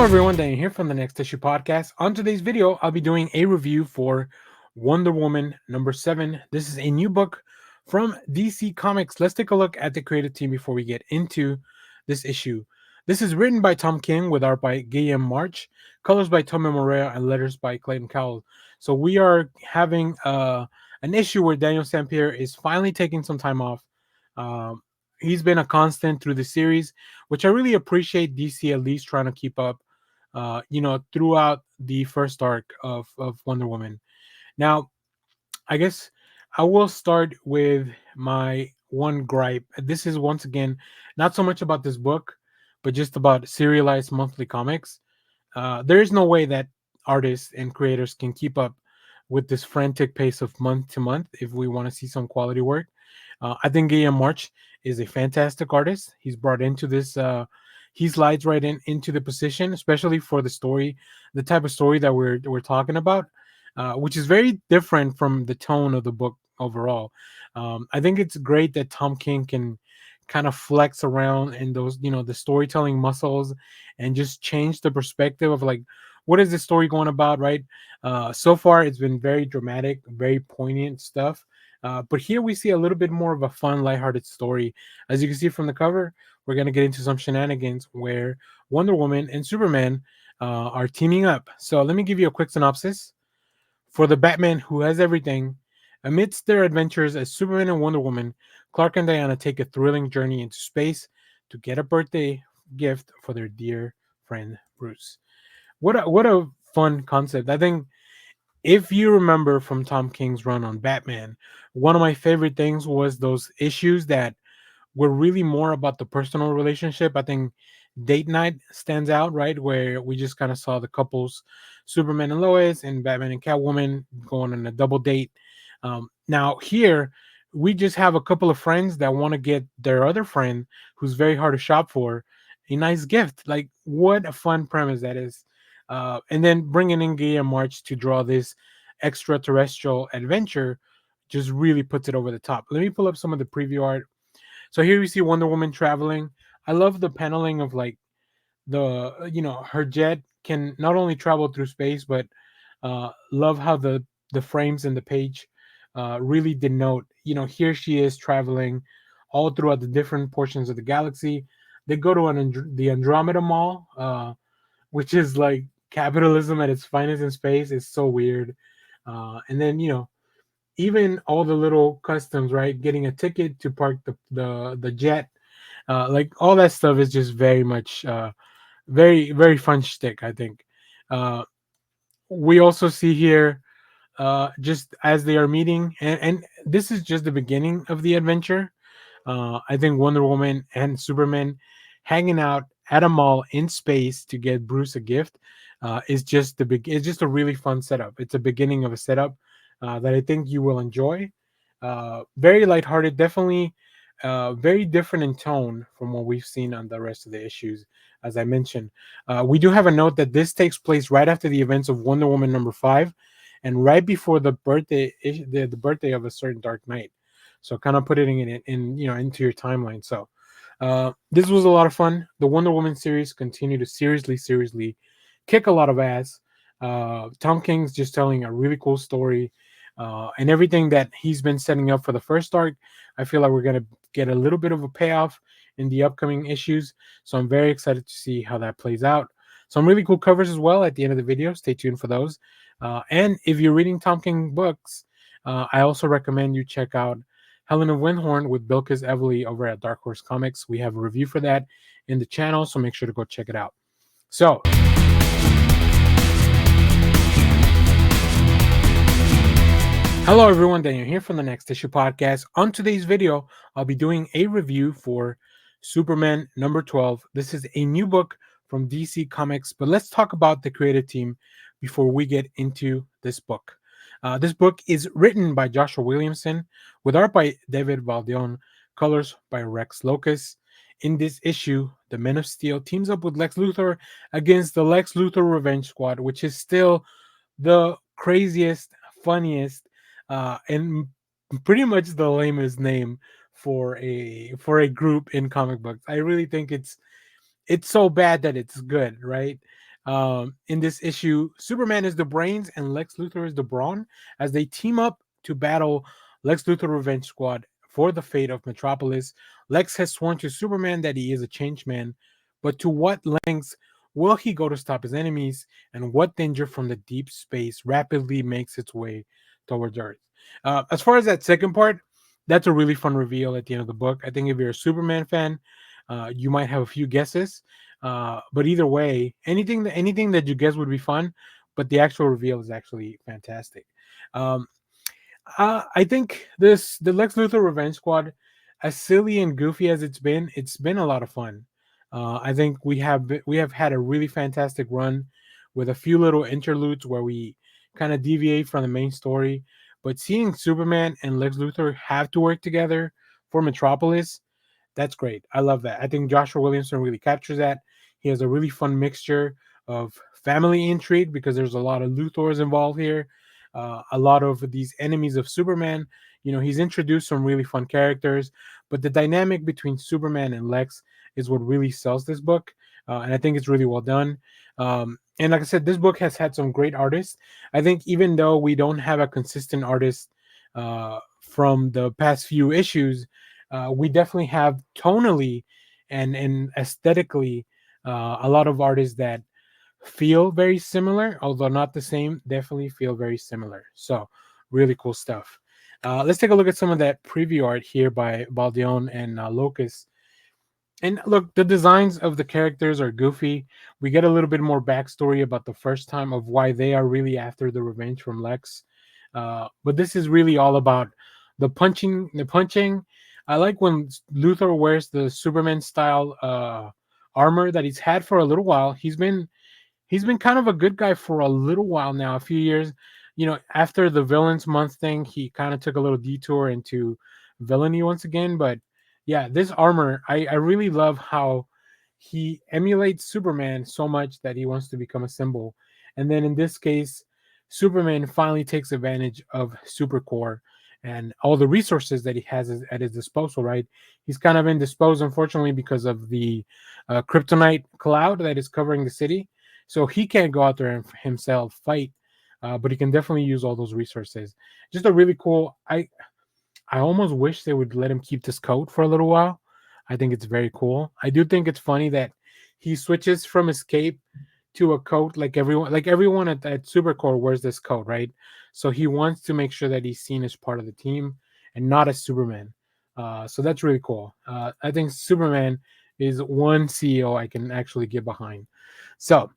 Hello everyone, Daniel here from the Next Issue Podcast. On today's video, I'll be doing a review for Wonder Woman number 7. This is a new book from DC Comics. Let's take a look at the creative team before we get into this issue. This is written by Tom King with art by Guillaume March, colors by Tommy Morea, and letters by Clayton Cowell. So we are having an issue where Daniel Sampere is finally taking some time off. Um, he's been a constant through the series, which I really appreciate DC at least trying to keep up, throughout the first arc of Wonder Woman. Now, I guess I will start with my one gripe. This is once again not so much about this book, but just about serialized monthly comics. There is no way that artists and creators can keep up with this frantic pace of month to month if we want to see some quality work. I think Guillaume March is a fantastic artist. He's brought into this. He slides right into the position, especially for the story, the type of story that we're talking about, which is very different from the tone of the book overall. I think it's great that Tom King can kind of flex around in those, the storytelling muscles and just change the perspective of like, what is the story going about, right? So far, it's been very dramatic, very poignant stuff. But here we see a little bit more of a fun, lighthearted story. As you can see from the cover, we're going to get into some shenanigans where Wonder Woman and Superman are teaming up. So let me give you a quick synopsis. For the Batman who has everything, amidst their adventures as Superman and Wonder Woman, Clark and Diana take a thrilling journey into space to get a birthday gift for their dear friend Bruce. What a fun concept. I think if you remember from Tom King's run on Batman, one of my favorite things was those issues that were really more about the personal relationship. I think Date Night stands out, right? Where we just kind of saw the couples, Superman and Lois and Batman and Catwoman, going on a double date. Now, here, we just have a couple of friends that want to get their other friend, who's very hard to shop for, a nice gift. Like, what a fun premise that is. And then bringing in Guy and March to draw this extraterrestrial adventure just really puts it over the top. Let me pull up some of the preview art. So here we see Wonder Woman traveling. I love the paneling of like her jet can not only travel through space, but love how the frames in the page really denote, here she is traveling all throughout the different portions of the galaxy. They go to the Andromeda Mall, which is like capitalism at its finest in space. It's so weird. And then, even all the little customs, right? Getting a ticket to park the jet, like all that stuff is just very much very very fun shtick, I think. We also see here, just as they are meeting, and this is just the beginning of the adventure. I think Wonder Woman and Superman hanging out at a mall in space to get Bruce a gift is just the big. It's just a really fun setup. It's a beginning of a setup that I think you will enjoy. Very lighthearted, definitely. Very different in tone from what we've seen on the rest of the issues. As I mentioned, we do have a note that this takes place right after the events of Wonder Woman number 5, and right before the the birthday of a certain Dark Knight. So kind of putting it into your timeline. So this was a lot of fun. The Wonder Woman series continue to seriously kick a lot of ass. Tom King's just telling a really cool story, and everything that he's been setting up for the first arc. I feel like we're gonna get a little bit of a payoff in the upcoming issues. So I'm very excited to see how that plays out. Some really cool covers as well at the end of the video. Stay tuned for those. And if you're reading Tom King books, I also recommend you check out Helen of Windhorn with Bilquis Evely over at Dark Horse Comics. We have a review for that in the channel, so make sure to go check it out. So, hello everyone, Daniel here from the Next Issue Podcast. On today's video, I'll be doing a review for Superman number 12. This is a new book from DC Comics, but let's talk about the creative team before we get into this book. This book is written by Joshua Williamson with art by David Valdion, colors by Rex Locus. In this issue, the Men of Steel teams up with Lex Luthor against the Lex Luthor Revenge Squad, which is still the craziest, funniest, and pretty much the lamest name for a group in comic books. I really think it's so bad that it's good, right? In this issue, Superman is the brains and Lex Luthor is the brawn as they team up to battle Lex Luthor Revenge Squad for the fate of Metropolis. Lex has sworn to Superman that he is a changed man, but to what lengths will he go to stop his enemies, and what danger from the deep space rapidly makes its way towards Earth? As far as that second part, that's a really fun reveal at the end of the book. I think if you're a Superman fan, you might have a few guesses, but either way, anything that you guess would be fun. But the actual reveal is actually fantastic. Um, I think the Lex Luthor Revenge Squad, as silly and goofy as it's been a lot of fun. I think we have had a really fantastic run with a few little interludes where we kind of deviate from the main story. But seeing Superman and Lex Luthor have to work together for Metropolis, that's great. I love that. I think Joshua Williamson really captures that. He has a really fun mixture of family intrigue because there's a lot of Luthors involved here, a lot of these enemies of Superman. You know, he's introduced some really fun characters, but the dynamic between Superman and Lex is what really sells this book, and I think it's really well done. And like I said, this book has had some great artists. I think even though we don't have a consistent artist from the past few issues, we definitely have tonally and aesthetically a lot of artists that feel very similar, although not the same. Definitely feel very similar. So really cool stuff. Let's take a look at some of that preview art here by Baldeon and Locus. And look, the designs of the characters are goofy. We get a little bit more backstory about the first time of why they are really after the revenge from Lex. But this is really all about the punching. The punching. I like when Luthor wears the Superman style armor that he's had for a little while. He's been kind of a good guy for a little while now, a few years. You know, after the villains month thing, he kind of took a little detour into villainy once again. But yeah, this armor, I really love how he emulates Superman so much that he wants to become a symbol. And then in this case, Superman finally takes advantage of Supercore and all the resources that he has at his disposal, right? He's kind of indisposed, unfortunately, because of the kryptonite cloud that is covering the city. So he can't go out there and himself fight, but he can definitely use all those resources. Just a really cool. I almost wish they would let him keep this coat for a little while. I think it's very cool. I do think it's funny that he switches from his cape to a coat like everyone at Supercore wears this coat, right? So he wants to make sure that he's seen as part of the team and not as Superman. So that's really cool. I think Superman is one CEO I can actually get behind. So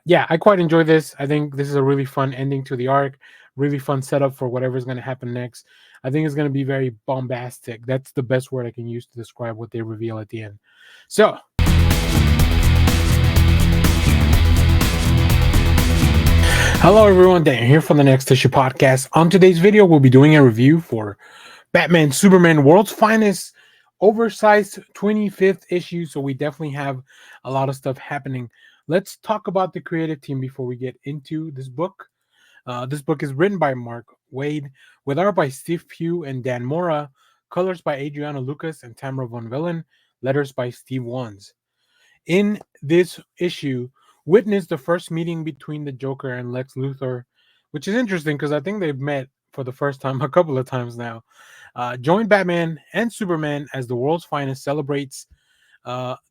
yeah, I quite enjoy this. I think this is a really fun ending to the arc, really fun setup for whatever's going to happen next. I think it's going to be very bombastic. That's the best word I can use to describe what they reveal at the end. So, hello everyone, Dan here from the Next Issue Podcast. On today's video, we'll be doing a review for Batman Superman World's Finest oversized 25th issue. So we definitely have a lot of stuff happening. Let's talk about the creative team before we get into this book. This book is written by Mark Wade, with art by Steve Pugh and Dan Mora, colors by Adriana Lucas and Tamara Von Villen, letters by Steve Wands. In this issue, witness the first meeting between the Joker and Lex Luthor, which is interesting because I think they've met for the first time a couple of times now. Join Batman and Superman as the world's finest celebrates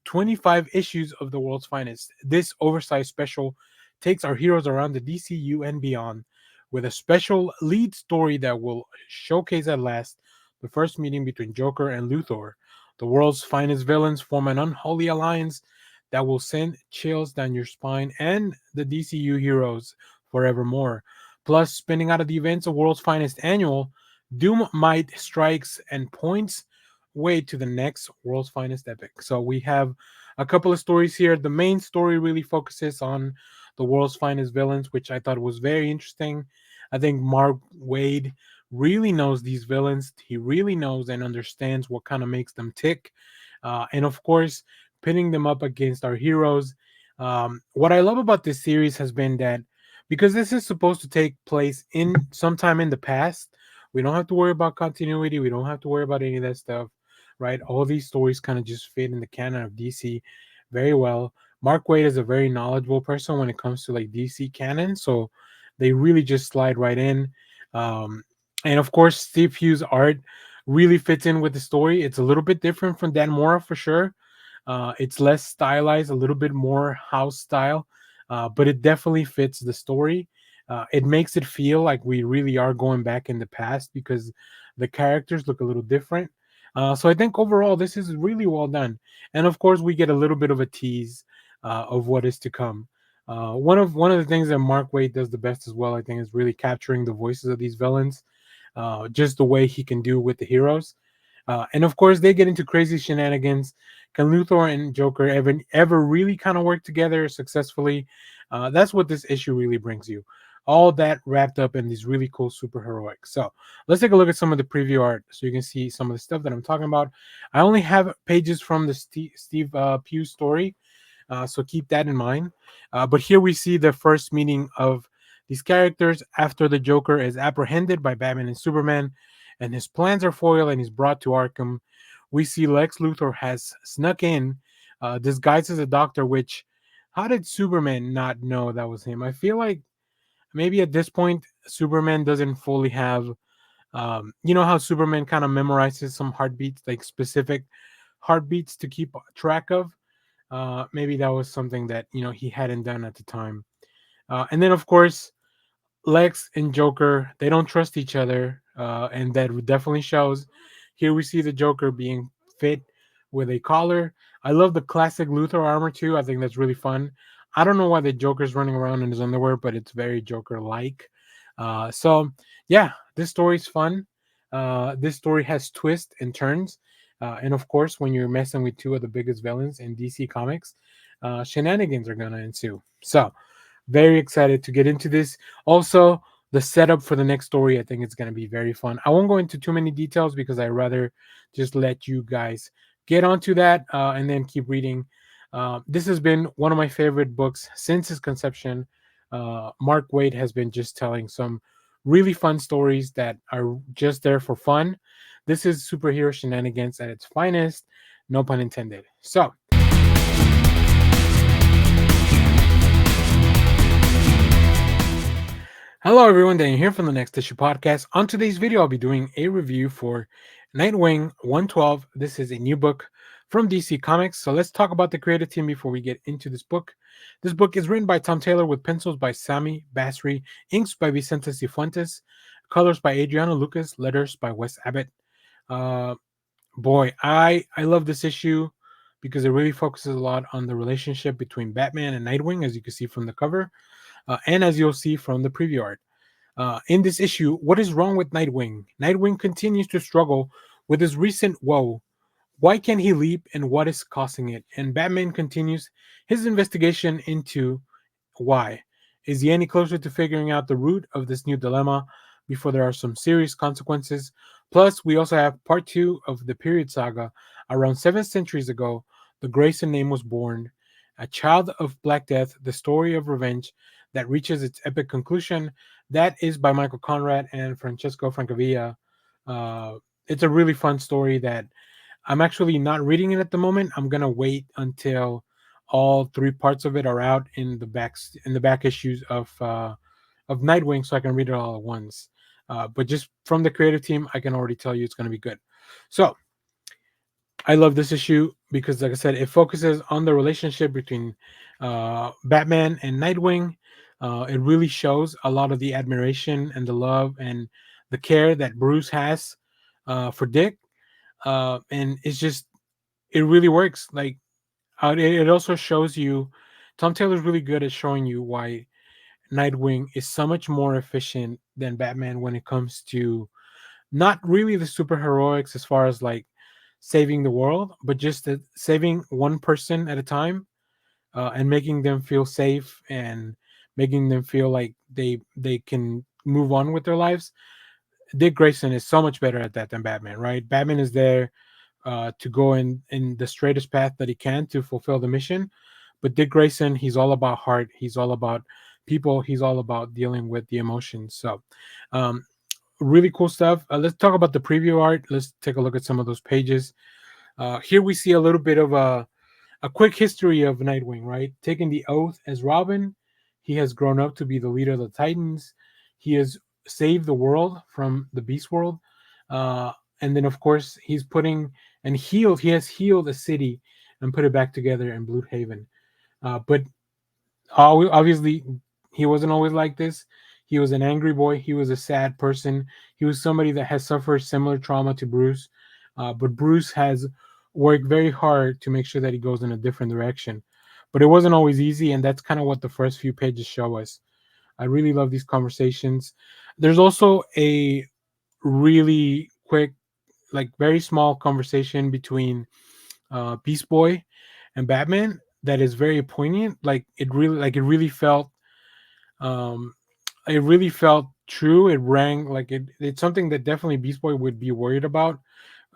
25 issues of the world's finest. This oversized special takes our heroes around the DCU and beyond with a special lead story that will showcase at last the first meeting between Joker and Luthor. The world's finest villains form an unholy alliance that will send chills down your spine and the DCU heroes forevermore. Plus, spinning out of the events of World's Finest Annual, Doom Might strikes and points way to the next World's Finest epic. So we have a couple of stories here. The main story really focuses on the World's Finest villains, which I thought was very interesting. I think Mark Wade really knows these villains. He really knows and understands what kind of makes them tick. And of course, pitting them up against our heroes. What I love about this series has been that because this is supposed to take place in sometime in the past, we don't have to worry about continuity. We don't have to worry about any of that stuff, right? All these stories kind of just fit in the canon of DC very well. Mark Waid is a very knowledgeable person when it comes to like DC canon, so they really just slide right in. Um, and of course, Steve Hughes' art really fits in with the story. It's a little bit different from Dan Mora for sure. It's less stylized, a little bit more house style, but it definitely fits the story. It makes it feel like we really are going back in the past because the characters look a little different. So I think overall this is really well done, and of course we get a little bit of a tease of what is to come. One of the things that Mark Waid does the best as well, I think, is really capturing the voices of these villains, just the way he can do with the heroes. And of course, they get into crazy shenanigans. Can Luthor and Joker ever really kind of work together successfully? That's what this issue really brings you. All that wrapped up in these really cool super heroics. So let's take a look at some of the preview art so you can see some of the stuff that I'm talking about. I only have pages from the Steve Pugh story, so keep that in mind. But here we see the first meeting of these characters after the Joker is apprehended by Batman and Superman, and his plans are foiled and he's brought to Arkham. We see Lex Luthor has snuck in, disguised as a doctor, which how did Superman not know that was him? I feel like maybe at this point, Superman doesn't fully have. You know how Superman kind of memorizes some heartbeats, like specific heartbeats to keep track of. Maybe that was something that he hadn't done at the time. And then of course Lex and Joker, they don't trust each other, and that definitely shows. Here we see the Joker being fit with a collar. I love the classic Luthor armor too. I think that's really fun. I don't know why the Joker's running around in his underwear, but it's very Joker-like. So yeah, this story's fun. This story has twists and turns, and of course, when you're messing with two of the biggest villains in DC Comics, shenanigans are gonna ensue. So very excited to get into this. Also, the setup for the next story, I think it's going to be very fun. I won't go into too many details because I rather just let you guys get onto that and then keep reading. This has been one of my favorite books since its conception. Mark Waid has been just telling some really fun stories that are just there for fun. This is superhero shenanigans at its finest, no pun intended. So, hello, everyone. Daniel here from the Next Issue Podcast. On today's video, I'll be doing a review for Nightwing 112. This is a new book from DC Comics. So let's talk about the creative team before we get into this book. This book is written by Tom Taylor with pencils by Sami Basri, inks by Vicente Cifuentes, colors by Adriano Lucas, letters by Wes Abbott. Uh, Boy, I love this issue because it really focuses a lot on the relationship between Batman and Nightwing, as you can see from the cover, and as you'll see from the preview art. In this issue, what is wrong with Nightwing? Nightwing continues to struggle with his recent woe. Why can't he leap and what is causing it? And Batman continues his investigation into why. Is he any closer to figuring out the root of this new dilemma before there are some serious consequences? Plus, we also have part two of the period saga. Around 7 centuries ago, the Grayson name was born, a child of Black Death, the story of revenge that reaches its epic conclusion. That is by Michael Conrad and Francesco Francavilla. It's a really fun story that I'm actually not reading it at the moment. I'm gonna wait until all three parts of it are out in the back issues of Nightwing, so I can read it all at once. But just from the creative team, I can already tell you it's gonna be good. So I love this issue because, like I said, it focuses on the relationship between Batman and Nightwing. It really shows a lot of the admiration and the love and the care that Bruce has for Dick, and it's just it really works. Like it also shows you Tom Taylor's really good at showing you why Nightwing is so much more efficient than Batman when it comes to not really the superheroics as far as like saving the world, but just saving one person at a time, and making them feel safe and making them feel like they can move on with their lives. Dick Grayson is so much better at that than Batman, right? Batman is there to go in the straightest path that he can to fulfill the mission, but Dick Grayson, he's all about heart. He's all about people. He's all about dealing with the emotions. So, um, really cool stuff. Let's talk about the preview art. Let's take a look at some of those pages. Here we see a little bit of a quick history of Nightwing, right? Taking the oath as Robin, he has grown up to be the leader of the Titans. He has saved the world from the Beast World, uh, and then of course he's putting and healed. He has healed a city and put it back together in Blue Haven. But obviously, he wasn't always like this. He was an angry boy. He was a sad person. He was somebody that has suffered similar trauma to Bruce. But Bruce has worked very hard to make sure that he goes in a different direction. But it wasn't always easy, and that's kind of what the first few pages show us. I really love these conversations. There's also a really quick, like very small conversation between Beast Boy and Batman that is very poignant. Like it really felt um it really felt true. It rang like it's something that definitely Beast Boy would be worried about,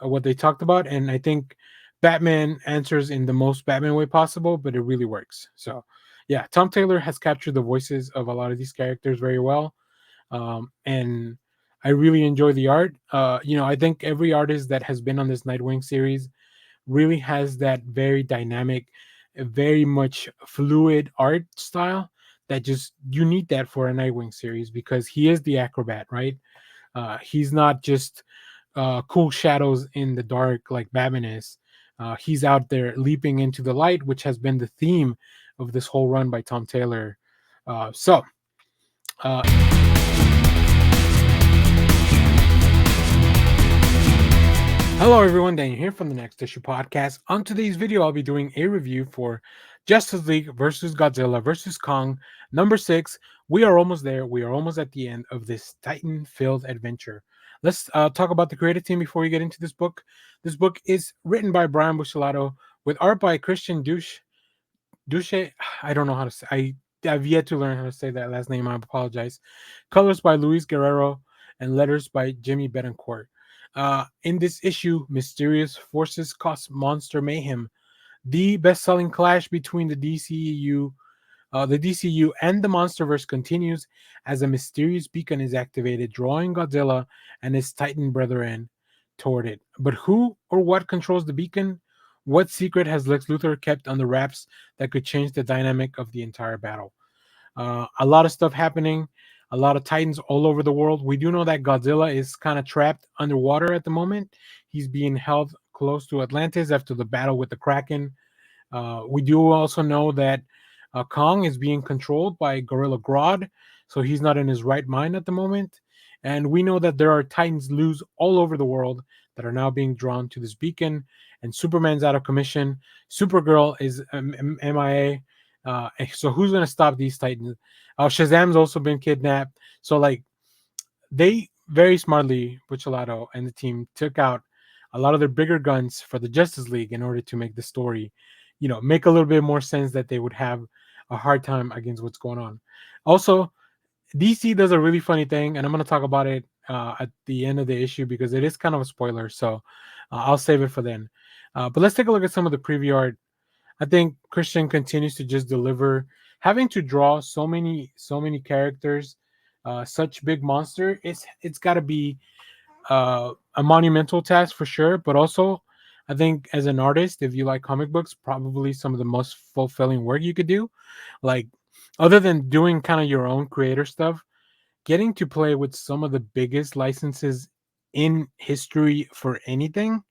what they talked about, and I think Batman answers in the most Batman way possible, but it really works. So yeah, Tom Taylor has captured the voices of a lot of these characters very well. And I really enjoy the art. I think every artist that has been on this Nightwing series really has that very dynamic, very much fluid art style that just you need that for a Nightwing series because he is the acrobat, right? He's not just cool shadows in the dark like Batman is. He's out there leaping into the light, which has been the theme of this whole run by Tom Taylor. So, uh, Hello, everyone. Daniel here from the Next Issue Podcast. On today's video, I'll be doing a review for Justice League versus Godzilla versus Kong, number 6. We are almost there. We are almost at the end of this Titan-filled adventure. Let's talk about the creative team before we get into this book. This book is written by Brian Buccellato with art by Christian Duche. I don't know how to say. I've yet to learn how to say that last name. I apologize. Colors by Luis Guerrero and letters by Jimmy Betancourt. In this issue, mysterious forces cause monster mayhem. The best-selling clash between the DCU and the MonsterVerse continues as a mysterious beacon is activated, drawing Godzilla and his Titan brethren toward it. But who or what controls the beacon? What secret has Lex Luthor kept under wraps that could change the dynamic of the entire battle? A lot of stuff happening, a lot of Titans all over the world. We do know that Godzilla is kind of trapped underwater at the moment. He's being held close to Atlantis after the battle with the Kraken. We do also know that Kong is being controlled by Gorilla Grodd, so he's not in his right mind at the moment. And we know that there are Titans loose all over the world that are now being drawn to this beacon. And Superman's out of commission. Supergirl is MIA. So who's going to stop these Titans? Shazam's also been kidnapped. So like they very smartly, Buccellato and the team took out a lot of their bigger guns for the Justice League in order to make the story, make a little bit more sense that they would have a hard time against what's going on. Also, DC does a really funny thing, and I'm going to talk about it at the end of the issue because it is kind of a spoiler. So I'll save it for then. But let's take a look at some of the preview art. I think Christian continues to just deliver. Having to draw so many characters, such big monster, it's got to be a monumental task for sure. But also, I think as an artist, if you like comic books, probably some of the most fulfilling work you could do. Like, other than doing kind of your own creator stuff, getting to play with some of the biggest licenses in history for anything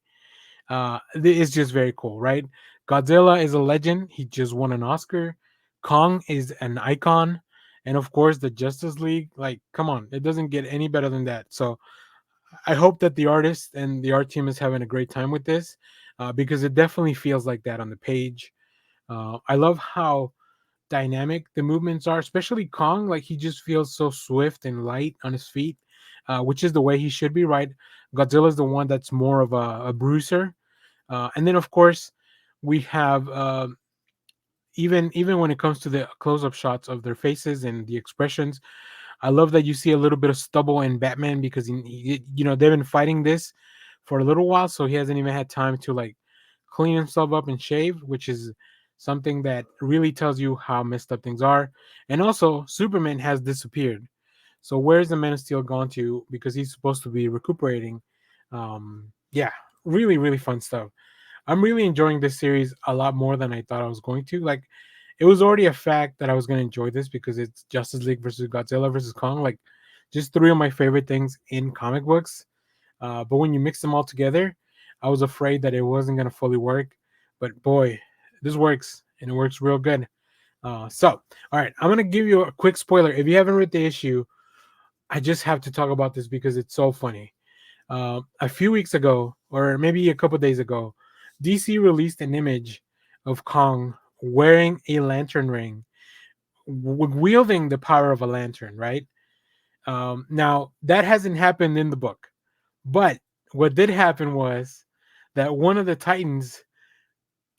is just very cool, right? Godzilla is a legend. He just won an Oscar. Kong is an icon. And of course, the Justice League. Like, come on, it doesn't get any better than that. So I hope that the artist and the art team is having a great time with this because it definitely feels like that on the page. I love how dynamic the movements are, especially Kong. Like, he just feels so swift and light on his feet, which is the way he should be, right? Godzilla's the one that's more of a bruiser. And then, of course, we have even when it comes to the close-up shots of their faces and the expressions. I love that you see a little bit of stubble in Batman because they've been fighting this for a little while, so he hasn't even had time to like clean himself up and shave, which is something that really tells you how messed up things are. And also, Superman has disappeared. So where's the Man of Steel gone to? Because he's supposed to be recuperating. Yeah, really, really fun stuff. I'm really enjoying this series a lot more than I thought I was going to. Like, it was already a fact that I was going to enjoy this because it's Justice League versus Godzilla versus Kong. Like, just three of my favorite things in comic books. But when you mix them all together, I was afraid that it wasn't going to fully work. But boy, this works, and it works real good. So, all right, I'm going to give you a quick spoiler. If you haven't read the issue, I just have to talk about this because it's so funny. A few weeks ago, or maybe a couple days ago, DC released an image of Kong wearing a lantern ring, wielding the power of a lantern, right? Now, that hasn't happened in the book, but what did happen was that one of the Titans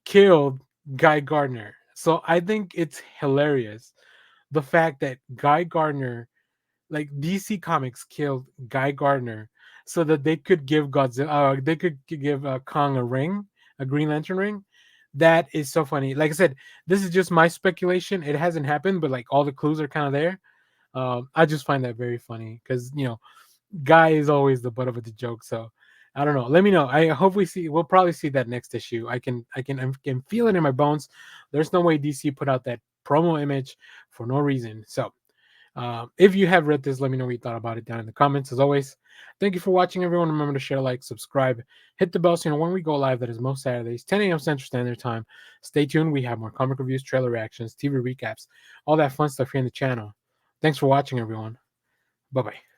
killed Guy Gardner. So I think it's hilarious the fact that Guy Gardner, like DC Comics, killed Guy Gardner so that they could give Godzilla, they could give Kong a ring, a Green Lantern ring. That is so funny. Like I said, this is just my speculation. It hasn't happened, but like all the clues are kind of there. I just find that very funny because Guy is always the butt of the joke. So I don't know. Let me know. I hope we see. We'll probably see that next issue. I can feel it in my bones. There's no way DC put out that promo image for no reason. So if you have read this, let me know what you thought about it down in the comments. As always, thank you for watching, everyone. Remember to share, like, subscribe, hit the bell so you know when we go live. That is most Saturdays, 10 a.m. Central Standard Time. Stay tuned. We have more comic reviews, trailer reactions, TV recaps, all that fun stuff here in the channel. Thanks for watching, everyone. Bye bye.